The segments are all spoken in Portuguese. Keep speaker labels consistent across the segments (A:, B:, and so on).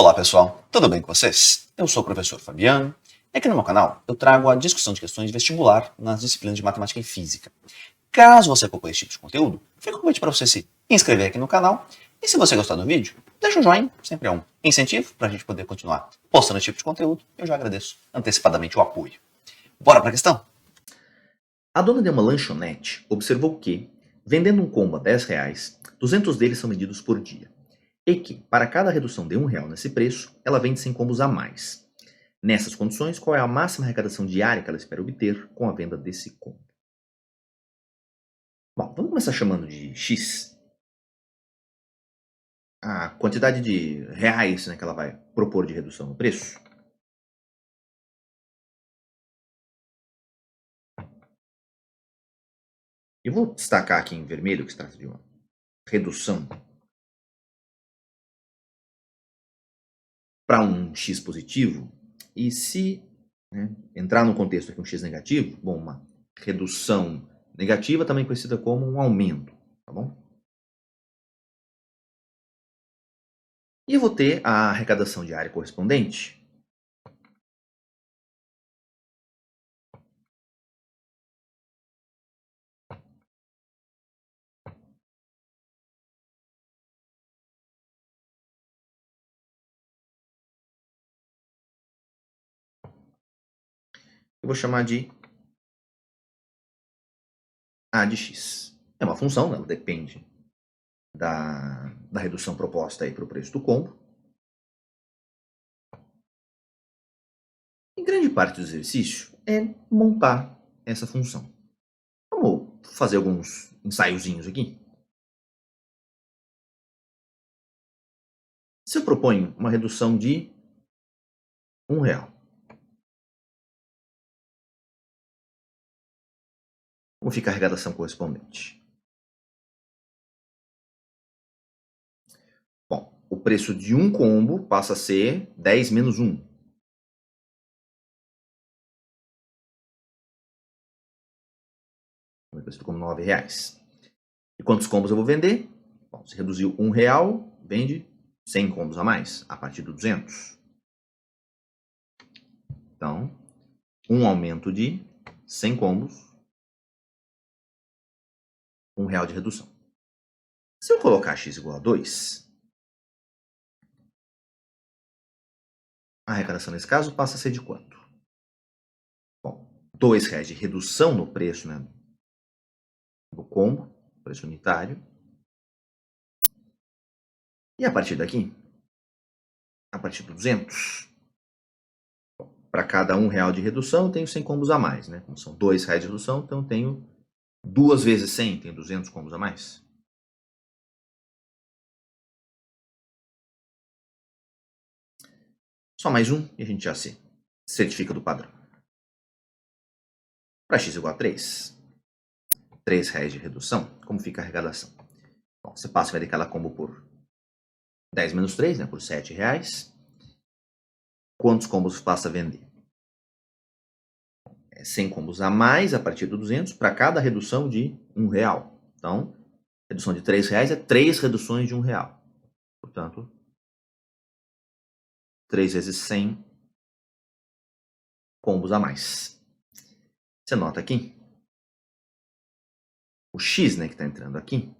A: Olá pessoal, tudo bem com vocês? Eu sou o professor Fabiano e aqui no meu canal eu trago a discussão de questões de vestibular nas disciplinas de matemática e física. Caso você acompanhe esse tipo de conteúdo, fica o convite para você se inscrever aqui no canal e se você gostar do vídeo, deixa um joinha, sempre é um incentivo para a gente poder continuar postando esse tipo de conteúdo. Eu já agradeço antecipadamente o apoio. Bora para a questão?
B: A dona de uma lanchonete observou que, vendendo um combo a R$ 10, 200 deles são vendidos por dia. E que, para cada redução de R$ 1 nesse preço, ela vende 100 combos a mais. Nessas condições, qual é a máxima arrecadação diária que ela espera obter com a venda desse combo? Bom, vamos começar chamando de X a quantidade de reais, que ela vai propor de redução no preço. Eu vou destacar aqui em vermelho que se trata de uma redução para um X positivo. E se entrar no contexto aqui um X negativo, bom, uma redução negativa também conhecida como um aumento, tá bom? E eu vou ter a arrecadação diária correspondente. Eu vou chamar de A de X. É uma função, ela depende da redução proposta para o preço do combo. E grande parte do exercício é montar essa função. Vamos fazer alguns ensaiozinhos aqui. Se eu proponho uma redução de R$ 1, como fica a arrecadação correspondente? Bom, o preço de um combo passa a ser 10 menos 1. O preço como R$ 9. E quantos combos eu vou vender? Bom, se reduziu R$ 1, vende 100 combos a mais, a partir do 200. Então, um aumento de 100 combos, R$ 1 de redução. Se eu colocar x igual a 2, a arrecadação nesse caso passa a ser de quanto? Bom, R$ 2 de redução no preço do combo, preço unitário. E a partir daqui, a partir do 200, para cada R$ 1 de redução, eu tenho 100 combos a mais, Como são R$ 2 de redução, então eu tenho 2 vezes 100, tenho 200 combos a mais. Só mais um e a gente já se certifica do padrão. Para x igual a 3, R$ 3 de redução, como fica a arrecadação? Bom, você passa a vender cada combo por 10 menos 3, por R$ 7. Quantos combos passa a vender? 100 combos a mais a partir do 200 para cada redução de R$ 1. Então, redução de R$ 3 é 3 reduções de R$ 1. Portanto, 3 vezes 100 combos a mais. Você nota aqui? O X, que está entrando aqui,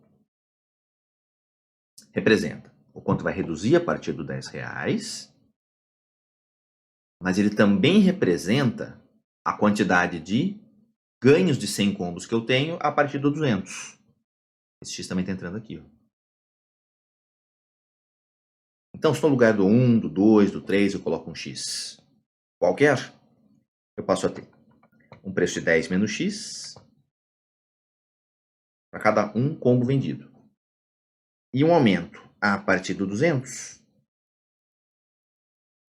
B: representa o quanto vai reduzir a partir do R$ 10, mas ele também representa a quantidade de ganhos de 100 combos que eu tenho a partir do 200. Esse X também está entrando aqui. Então, se no lugar do 1, do 2, do 3, eu coloco um X qualquer, eu passo a ter um preço de 10 menos X para cada um combo vendido. E um aumento a partir do 200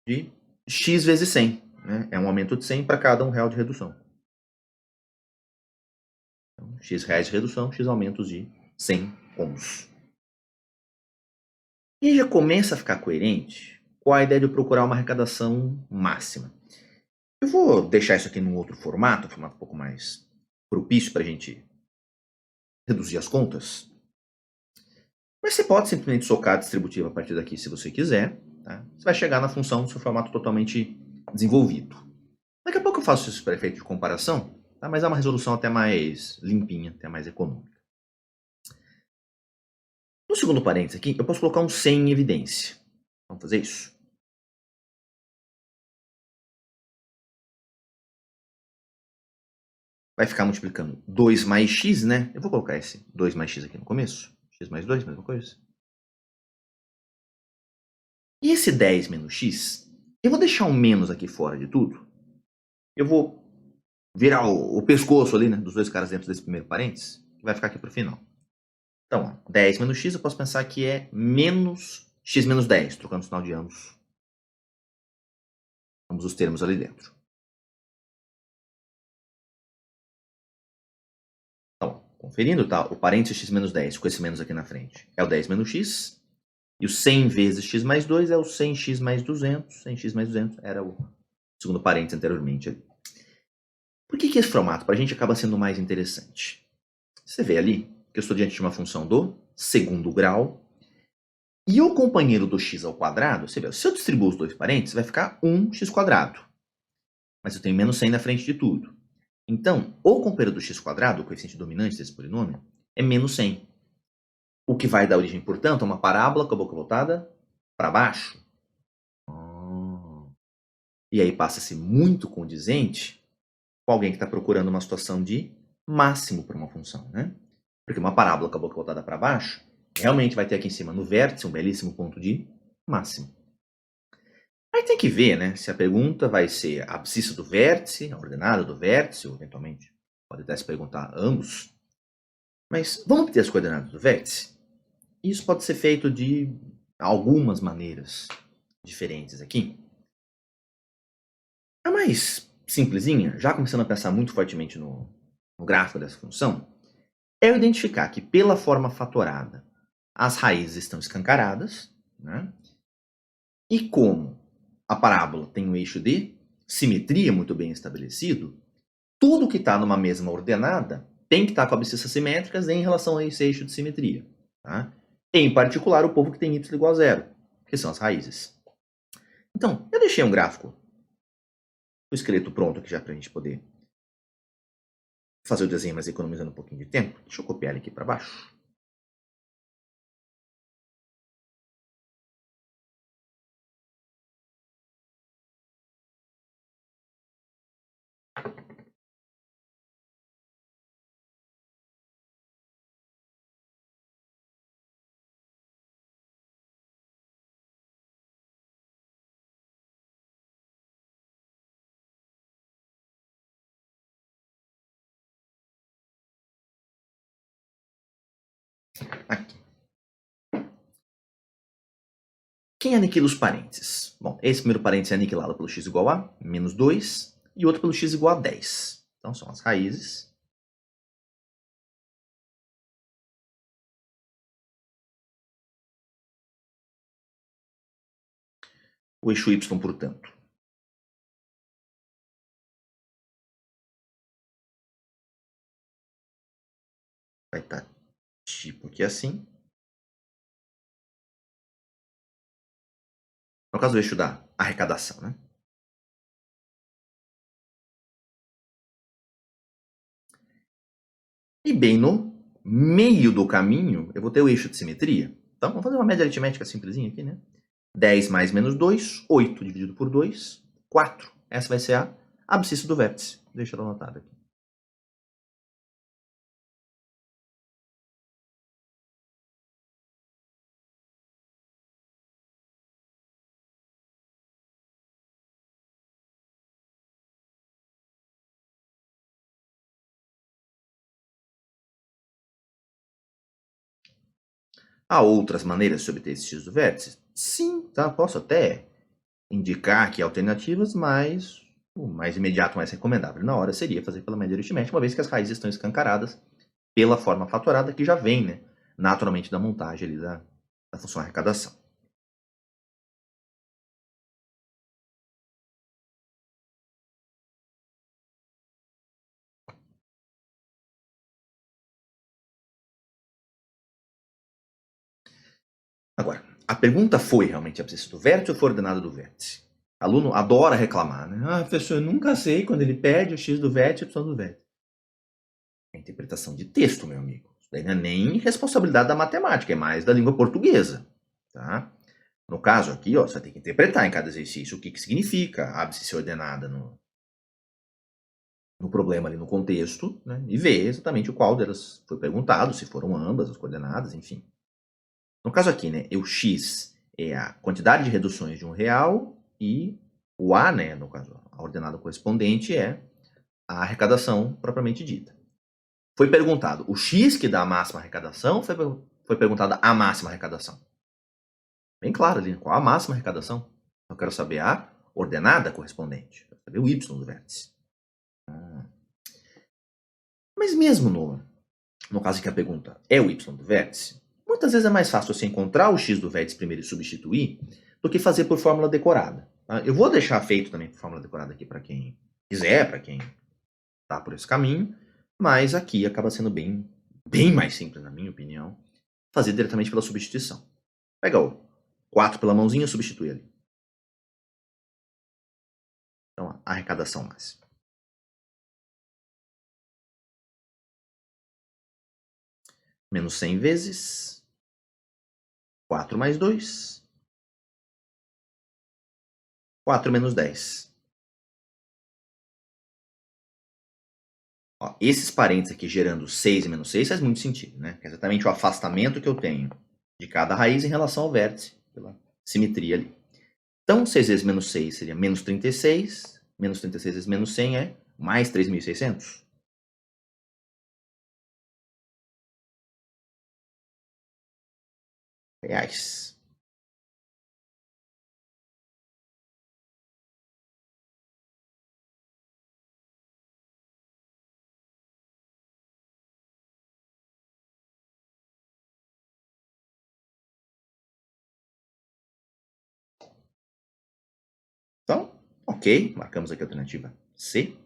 B: de X vezes 100. É um aumento de 100 para cada R$ 1 de redução. Então, X reais de redução, X aumentos de 100 combos. E já começa a ficar coerente com a ideia de eu procurar uma arrecadação máxima. Eu vou deixar isso aqui num outro formato, um formato um pouco mais propício para a gente reduzir as contas. Mas você pode simplesmente socar a distributiva a partir daqui se você quiser. Tá? Você vai chegar na função no seu formato totalmente desenvolvido. Daqui a pouco eu faço isso para efeito de comparação, tá? Mas é uma resolução até mais limpinha, até mais econômica. No segundo parênteses aqui, eu posso colocar um 100 em evidência. Vamos fazer isso? Vai ficar multiplicando 2 mais x, né? Eu vou colocar esse 2 mais x aqui no começo. X mais 2, mesma coisa. E esse 10 menos x, eu vou deixar um menos aqui fora de tudo. Eu vou virar o pescoço ali, né, dos dois caras dentro desse primeiro parênteses, que vai ficar aqui para o final. Então, ó, 10 menos x, eu posso pensar que é menos x menos 10, trocando o sinal de ambos os termos ali dentro. Então, conferindo, tá? O parênteses x menos 10, com esse menos aqui na frente, é o 10 menos x. E o 100 vezes x mais 2 é o 100x mais 200. 100x mais 200 era o segundo parênteses anteriormente ali. Por que esse formato para a gente acaba sendo mais interessante? Você vê ali que eu estou diante de uma função do segundo grau. E o companheiro do x ao quadrado, você vê, se eu distribuo os dois parênteses, vai ficar 1x quadrado. Mas eu tenho menos 100 na frente de tudo. Então, o companheiro do x quadrado, o coeficiente dominante desse polinômio, é menos 100. O que vai dar origem, portanto, a uma parábola com a boca voltada para baixo. E aí passa a ser muito condizente com alguém que está procurando uma situação de máximo para uma função, né? Porque uma parábola com a boca voltada para baixo realmente vai ter aqui em cima no vértice um belíssimo ponto de máximo. Aí tem que ver, né, se a pergunta vai ser a abscissa do vértice, a ordenada do vértice, ou eventualmente pode até se perguntar ambos. Mas vamos obter as coordenadas do vértice? Isso pode ser feito de algumas maneiras diferentes aqui. A mais simplesinha, já começando a pensar muito fortemente no gráfico dessa função, é eu identificar que pela forma fatorada as raízes estão escancaradas, né? E como a parábola tem um eixo de simetria muito bem estabelecido, tudo que está numa mesma ordenada tem que estar com abscissas simétricas em relação a esse eixo de simetria. Tá? Em particular, o povo que tem y igual a zero, que são as raízes. Então, eu deixei um gráfico, o esqueleto pronto aqui já para a gente poder fazer o desenho, mas economizando um pouquinho de tempo. Deixa eu copiar ele aqui para baixo. Aqui. Quem aniquila os parênteses? Bom, esse primeiro parêntese é aniquilado pelo x igual a menos 2 e outro pelo x igual a 10. Então, são as raízes. O eixo y, portanto, vai estar tipo aqui assim. No caso do eixo da arrecadação, né? E bem no meio do caminho, eu vou ter o eixo de simetria. Então, vamos fazer uma média aritmética simplesinha aqui, né? 10 mais menos 2, 8 dividido por 2, 4. Essa vai ser a abscissa do vértice. Deixa ela anotada aqui. Há outras maneiras de obter esse x do vértice? Sim, tá? Posso até indicar aqui alternativas, mas o mais imediato, mais recomendável na hora seria fazer pela média aritmética, uma vez que as raízes estão escancaradas pela forma fatorada que já vem, né, naturalmente da montagem ali da função arrecadação. Agora, a pergunta foi realmente abscissa do vértice ou foi ordenada do vértice? O aluno adora reclamar, né? Ah, professor, eu nunca sei quando ele pede o x do vértice e o y do vértice. É interpretação de texto, meu amigo. Isso daí não é nem responsabilidade da matemática, é mais da língua portuguesa, tá? No caso aqui, ó, você vai ter que interpretar em cada exercício o que significa a abscissa ordenada no problema ali no contexto, né? E ver exatamente o qual delas foi perguntado, se foram ambas as coordenadas, enfim. No caso aqui, né, o x é a quantidade de reduções de um real e o A, né, no caso, a ordenada correspondente é a arrecadação propriamente dita. Foi perguntado o x que dá a máxima arrecadação, foi perguntada a máxima arrecadação. Bem claro ali, qual a máxima arrecadação? Eu quero saber a ordenada correspondente, quero saber o y do vértice. Mas mesmo no caso em que a pergunta é o y do vértice, muitas vezes é mais fácil você encontrar o x do vértice primeiro e substituir do que fazer por fórmula decorada. Tá? Eu vou deixar feito também por fórmula decorada aqui para quem quiser, para quem está por esse caminho, mas aqui acaba sendo bem mais simples, na minha opinião, fazer diretamente pela substituição. Pega o 4 pela mãozinha e substitui ali. Então, a arrecadação máxima. Menos 100 vezes 4 mais 2. 4 menos 10. Ó, esses parênteses aqui gerando 6 e menos 6 faz muito sentido, né? Que é exatamente o afastamento que eu tenho de cada raiz em relação ao vértice, pela simetria ali. Então, 6 vezes menos 6 seria menos 36. Menos 36 vezes menos 100 é mais 3.600. Reais. Então, ok, marcamos aqui a alternativa C.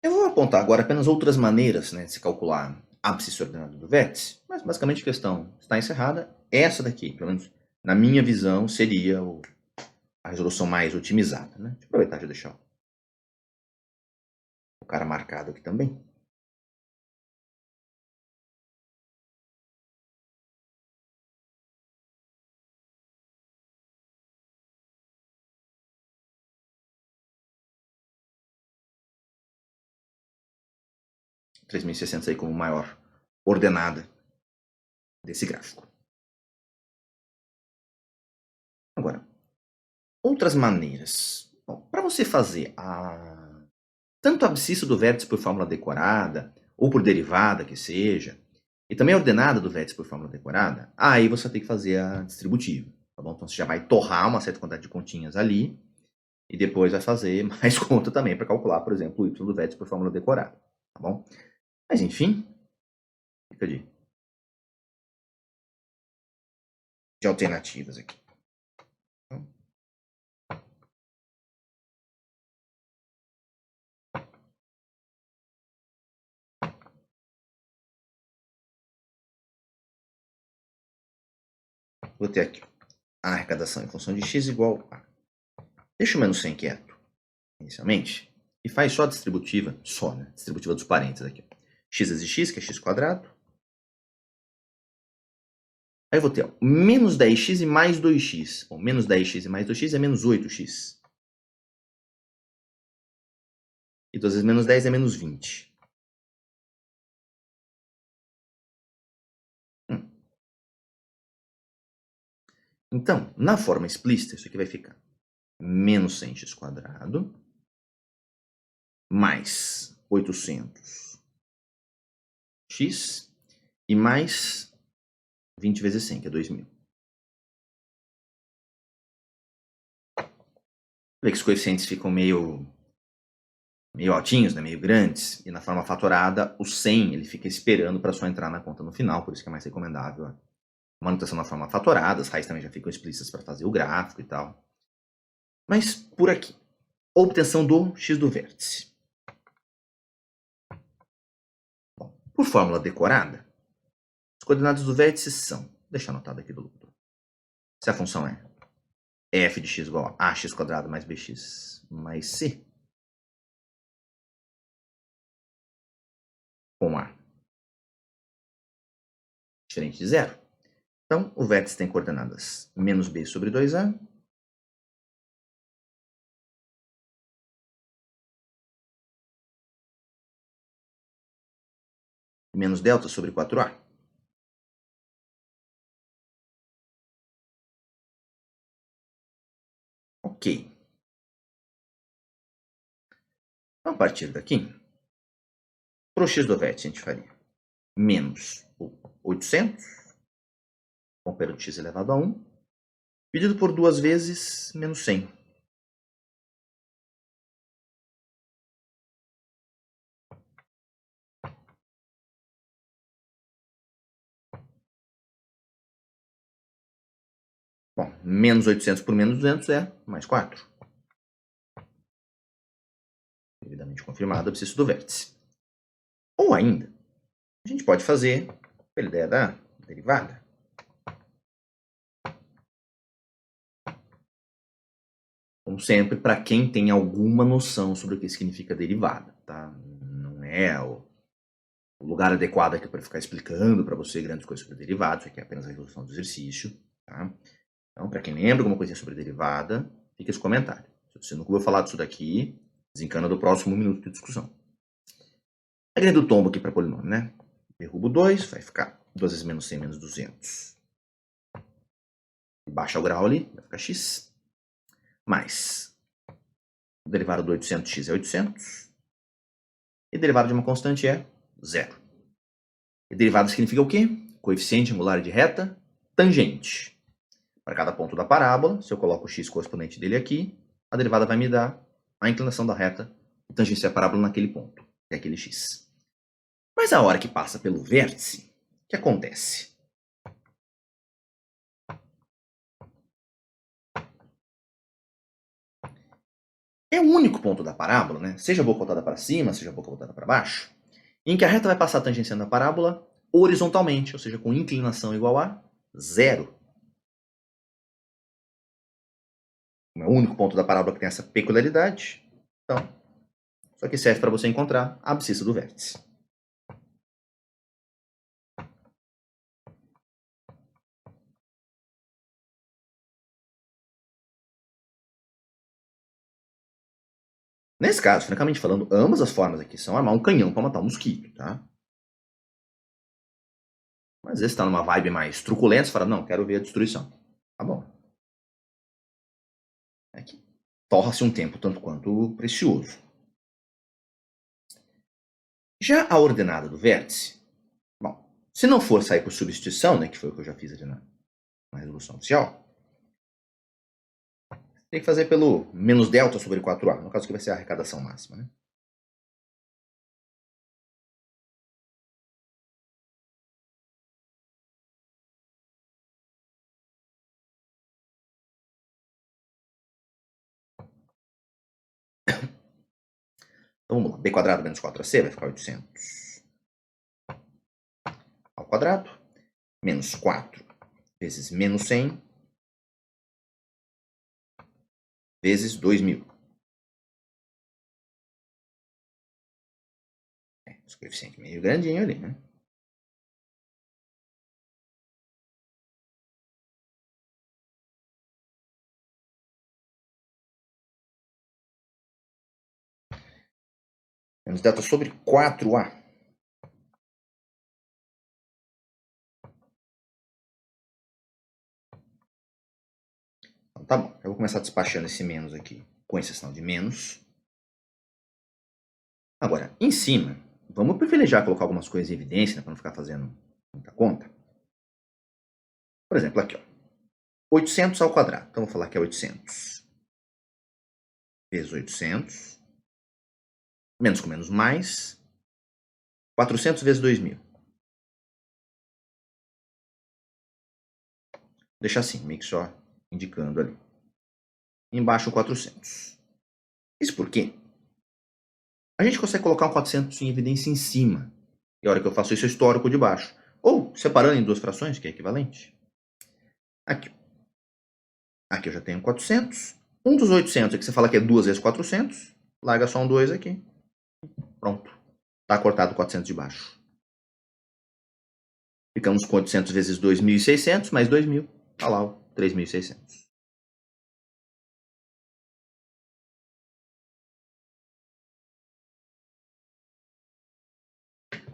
B: Eu vou apontar agora apenas outras maneiras, né, de se calcular a abscissa ordenada do vértice, mas basicamente a questão está encerrada. Essa daqui, pelo menos na minha visão, seria a resolução mais otimizada. Né? Deixa eu aproveitar de deixar o cara marcado aqui também. R$ 3.600 aí como maior ordenada desse gráfico. Agora, outras maneiras. Para você fazer tanto a abscissa do vértice por fórmula decorada, ou por derivada que seja, e também a ordenada do vértice por fórmula decorada, aí você tem que fazer a distributiva. Tá bom? Então você já vai torrar uma certa quantidade de continhas ali, e depois vai fazer mais conta também para calcular, por exemplo, o y do vértice por fórmula decorada. Tá bom? Mas enfim, fica de alternativas aqui. Vou ter aqui a arrecadação em função de x igual a... Deixa o menos 100 quieto, inicialmente, e faz só a distributiva, né? Distributiva dos parênteses aqui. X vezes x, que é x quadrado. Aí eu vou ter menos 10x e mais 2x. Bom, menos 10x e mais 2x é menos 8x. E 2 vezes menos 10 é menos 20. Então, na forma explícita, isso aqui vai ficar menos 100x quadrado mais 800x e mais 20 vezes 100, que é 2.000. Vê que os coeficientes ficam meio altinhos, né? Meio grandes. E na forma fatorada, o 100 ele fica esperando para só entrar na conta no final, por isso que é mais recomendável a manutenção na forma fatorada. As raízes também já ficam explícitas para fazer o gráfico e tal. Mas por aqui. obtenção do x do vértice. Bom, por fórmula decorada, as coordenadas do vértice são, deixa anotado aqui do lado. Se a função é f de x igual a ax quadrado mais bx mais c, com a diferente de zero. Então, o vértice tem coordenadas menos b sobre 2a e menos delta sobre 4a. Ok. Então, a partir daqui, para o x do vértice, a gente faria menos o 800, com o período x elevado a 1, dividido por 2 vezes menos 100. Bom, menos 800 por menos 200 é mais 4. Devidamente confirmado o abscissa do vértice. Ou ainda, a gente pode fazer pela ideia da derivada. Como sempre, para quem tem alguma noção sobre o que significa derivada, tá? Não é o lugar adequado aqui para ficar explicando para você grandes coisas sobre derivados, isso aqui é apenas a resolução do exercício, tá? Então, para quem lembra alguma coisinha sobre derivada, fica esse comentário. Se você nunca ouviu falar disso daqui, desencana do próximo minuto de discussão. A regra do tombo aqui para polinômio, né? Derrubo 2, vai ficar 2 vezes menos 100 menos 200. Baixa o grau ali, vai ficar x. Mais o derivado do 800x é 800. E derivado de uma constante é 0. E derivada significa o quê? Coeficiente angular de reta tangente. Para cada ponto da parábola, se eu coloco o x correspondente dele aqui, a derivada vai me dar a inclinação da reta que tangencia a parábola naquele ponto, que é aquele x. Mas a hora que passa pelo vértice, o que acontece? É o único ponto da parábola, né? Seja a boca voltada para cima, seja a boca voltada para baixo, em que a reta vai passar tangenciando a parábola horizontalmente, ou seja, com inclinação igual a 0. É o único ponto da parábola que tem essa peculiaridade. Então, isso aqui serve para você encontrar a abscissa do vértice. Nesse caso, francamente falando, ambas as formas aqui são armar um canhão para matar um mosquito, tá? Mas às vezes está numa vibe mais truculenta, você fala, não, quero ver a destruição. Tá bom. Aqui torra-se um tempo tanto quanto precioso. Já a ordenada do vértice, bom, se não for sair por substituição, né, que foi o que eu já fiz ali na resolução oficial, tem que fazer pelo menos delta sobre 4a, no caso que vai ser a arrecadação máxima, né? Então vamos lá, b quadrado menos 4ac vai ficar 800 ao quadrado, menos 4 vezes menos 100 vezes 2000. Esse coeficiente meio grandinho ali, né? Menos delta sobre 4a. Então tá bom, eu vou começar despachando esse menos aqui com exceção de menos. Agora, em cima, vamos privilegiar colocar algumas coisas em evidência, né, para não ficar fazendo muita conta. Por exemplo, aqui, ó, 800 ao quadrado. Então, vou falar que é 800 vezes 800, menos com menos mais, 400 vezes 2000. Deixar assim, meio que só indicando ali. Embaixo, 400. Isso por quê? A gente consegue colocar um 400 em evidência em cima. E a hora que eu faço isso, eu estouro o de baixo. Ou separando em duas frações, que é equivalente. Aqui. Aqui eu já tenho 400. Um dos 800 é que você fala que é 2 vezes 400. Larga só um 2 aqui. Pronto. Está cortado 400 de baixo. Ficamos com 800 vezes 2.600, mais 2.000. Está lá o 3.600.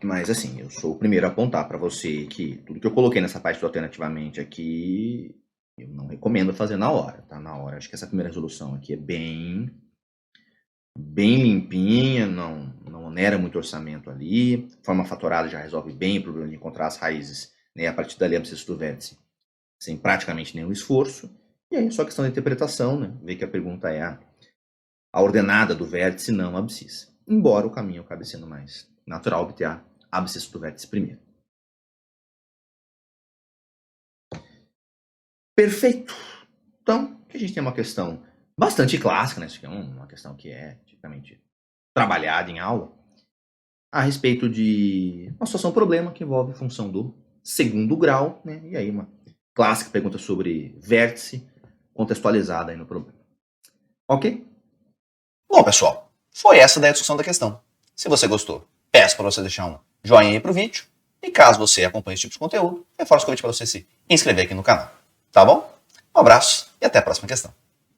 B: Mas assim, eu sou o primeiro a apontar para você que tudo que eu coloquei nessa parte do alternativamente aqui, eu não recomendo fazer na hora, tá? Na hora, acho que essa primeira resolução aqui é bem limpinha, não onera muito orçamento ali. Forma fatorada já resolve bem o problema de encontrar as raízes, né, a partir dali abscissa do vértice, sem praticamente nenhum esforço. E aí é só questão de interpretação, né? Ver que a pergunta é a ordenada do vértice, não a abscissa. Embora o caminho acabe sendo mais natural obter a abscissa do vértice primeiro. Perfeito. Então, aqui a gente tem uma questão bastante clássica, né? Isso aqui é uma questão que é tipicamente trabalhada em aula, a respeito de uma situação-problema que envolve função do segundo grau, né? E aí uma clássica pergunta sobre vértice contextualizada aí no problema. Ok?
A: Bom, pessoal, foi essa daí a discussão da questão. Se você gostou, peço para você deixar um joinha aí pro vídeo. E caso você acompanhe esse tipo de conteúdo, reforço o convite para você se inscrever aqui no canal. Tá bom? Um abraço e até a próxima questão.